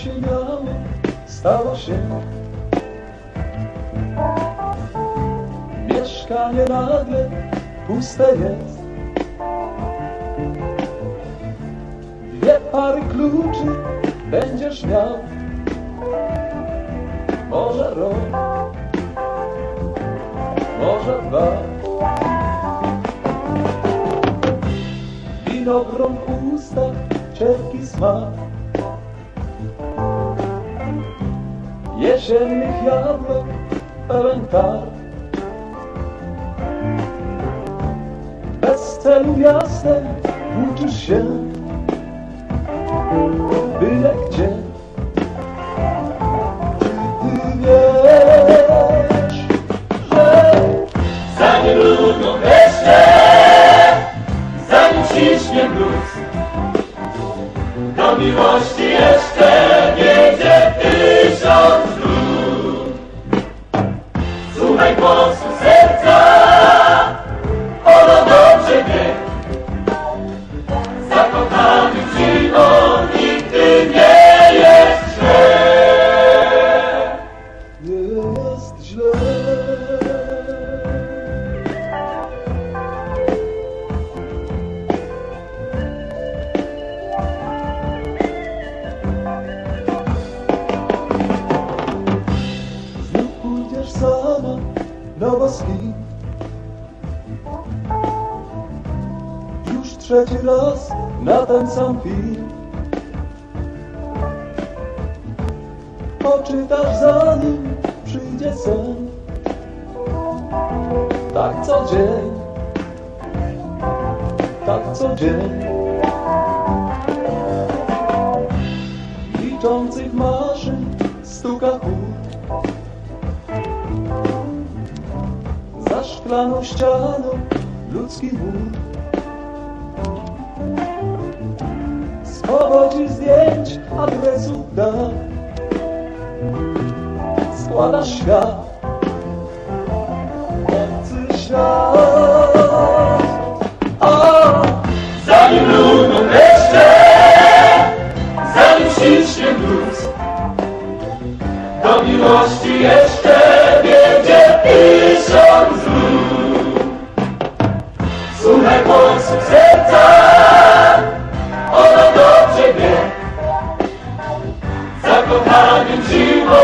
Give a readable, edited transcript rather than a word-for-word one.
się miało, stało się. Mieszkanie nagle puste jest. Dwie pary kluczy będziesz miał. Może rok, może dwa. Winogron w ustach, cierpki smak. Jesiennych jabłek pełen targ. Bez celu jasnem włóczysz się, byle gdzie. Ty wiesz, że Zanim brudno deszcze, zanim ciśnie mróz, do miłości jeszcze wiedzie 1000 dróg. Słuchaj głosu serca, ono dobrze wie, zakochany zimą nigdy nie jest źle. jest źle. Znów pójdziesz sama, no bo z kim? Już trzeci raz na ten sam film. Poczytasz zanim przyjdzie sen. Tak co dzień, tak co dzień. Liczących maszyn stuka chód. Za szklaną ścianą ludzki mód. Z powodzi zdjęć adresów dach składasz świat, obcy świat. Zanim brudno deszcze, zanim ściśnie mróz, do miłości jeszcze wiedzie 1000 dróg. Słuchaj głosu serca, ono dobrze wie, zakochanym zimą